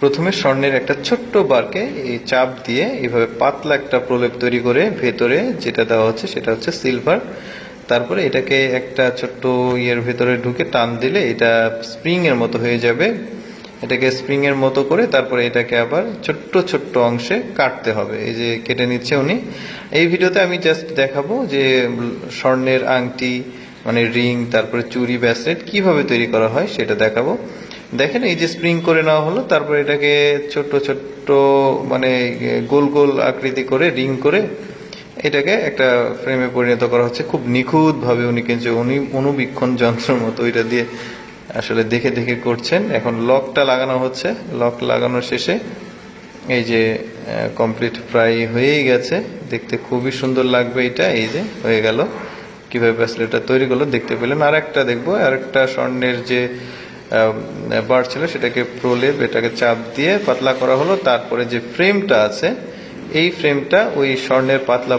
প্রথমে স্বর্ণের একটা ছোট্ট বারকে এই চাপ দিয়ে এইভাবে পাতলা একটা প্রলেপ তৈরি করে ভেতরে যেটা দেওয়া হচ্ছে সেটা হচ্ছে সিলভার। তারপরে এটাকে একটা ছোট্ট ইয়ের ভেতরে ঢুকে টান দিলে এটা স্প্রিং এর মতো হয়ে যাবে। এটাকে স্প্রিং এর মতো করে তারপরে এটাকে আবার ছোট্ট ছোট্ট অংশে কাটতে হবে। এই যে কেটে নিচ্ছে উনি। এই ভিডিওতে আমি জাস্ট দেখাবো যে স্বর্ণের আংটি মানে রিং, তারপরে চুড়ি, ব্রেসলেট কিভাবে তৈরি করা হয় সেটা দেখাবো। দেখেন এই যে স্প্রিং করে নেওয়া হলো, তারপর এটাকে ছোট্ট ছোট্ট মানে গোল গোল আকৃতি করে রিং করে এটাকে একটা ফ্রেমে পরিণত করা হচ্ছে। খুব নিখুঁত ভাবে উনি কিন্তু অনুবীক্ষণ যন্ত্রের মতো এটা দিয়ে আসলে দেখে দেখে করছেন। এখন লকটা লাগানো হচ্ছে। লক লাগানোর শেষে এই যে কমপ্লিট প্রায় হয়েই গেছে। দেখতে খুবই সুন্দর লাগবে এটা। এই যে হয়ে গেল। কিভাবে ব্রেসলেটটা তৈরি করলো দেখতে পেলেন। আর একটা দেখবো, আর একটা স্বর্ণের যে বার ছিল সেটাকে প্রলেপ, এটাকে চাপ দিয়ে পাতলা করা হলো। তারপরে যে ফ্রেমটা আছে এই ফ্রেমটা ওই স্বর্ণের পাতলা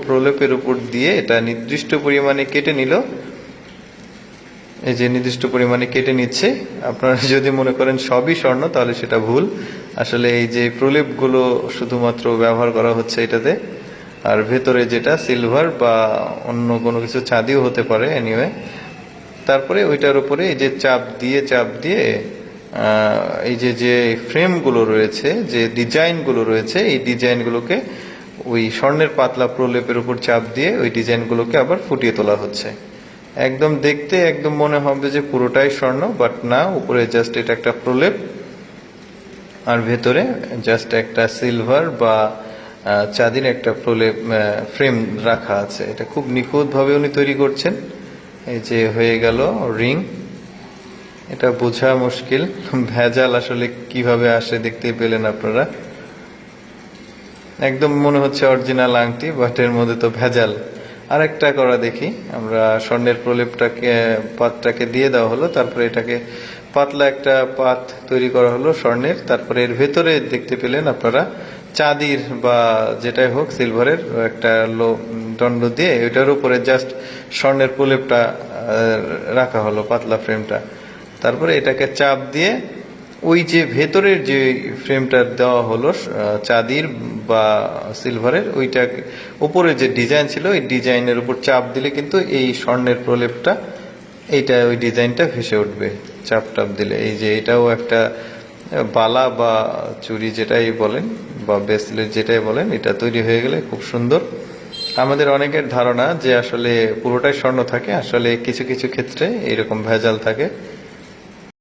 প্রলেপের উপর দিয়ে এটা নির্দিষ্ট পরিমাণে কেটে নিল। এই যে নির্দিষ্ট পরিমাণে কেটে নিচ্ছে। আপনারা যদি মনে করেন সবই স্বর্ণ তাহলে সেটা ভুল। আসলে এই যে প্রলেপগুলো শুধুমাত্র ব্যবহার করা হচ্ছে এটাতে। আর ভেতরে যেটা সিলভার বা অন্য কোনো কিছু চাঁদিও হতে পারে এনিওয়ে। তারপরে ওইটার উপরে এই যে চাপ দিয়ে এই যে ফ্রেমগুলো রয়েছে, যে ডিজাইনগুলো রয়েছে, এই ডিজাইনগুলোকে ওই স্বর্ণের পাতলা প্রলেপের উপর চাপ দিয়ে ওই ডিজাইনগুলোকে আবার ফুটিয়ে তোলা হচ্ছে। একদম দেখতে একদম মনে হবে যে পুরোটাই স্বর্ণ, বাট না, উপরে জাস্ট এটা একটা প্রলেপ আর ভেতরে জাস্ট একটা সিলভার বা চাঁদির একটা প্রলেপ ফ্রেম রাখা আছে। এটা খুব নিখুঁতভাবে উনি তৈরি করছেন। এই যে হয়ে গেল রিং। এটা বোঝা মুশকিল, ভেজাল আসলে কিভাবে আসে দেখতেই পেলেন আপনারা। একদম মনে হচ্ছে অরিজিনাল আংটি, বাট এর মধ্যে তো ভেজাল। আরেকটা করা দেখি আমরা। স্বর্ণের প্রলেপটাকে পাতটাকে দিয়ে দেওয়া হলো, তারপরে এটাকে পাতলা একটা পাত তৈরি করা হলো স্বর্ণের। তারপরে এর ভেতরে দেখতে পেলেন আপনারা চাঁদির বা যেটাই হোক সিলভারের একটা দণ্ড দিয়ে ওইটার উপরে জাস্ট স্বর্ণের প্রলেপটা রাখা হলো, পাতলা ফ্রেমটা। তারপরে এটাকে চাপ দিয়ে ওই যে ভেতরের যে ফ্রেমটা দেওয়া হলো চাঁদির বা সিলভারের, ওইটা উপরে যে ডিজাইন ছিল ওই ডিজাইনের উপর চাপ দিলে কিন্তু এই স্বর্ণের প্রলেপটা এইটা ওই ডিজাইনটা ভেসে উঠবে চাপ টাপ দিলে। এই যে এটাও একটা বালা বা চুড়ি যেটাই বলেন বা ব্রেসলেট যেটাই বলেন, এটা তৈরি হয়ে গেলে খুব সুন্দর। আমাদের অনেকের ধারণা যে আসলে পুরোটাই স্বর্ণ থাকে, আসলে কিছু কিছু ক্ষেত্রে এরকম ভেজাল থাকে।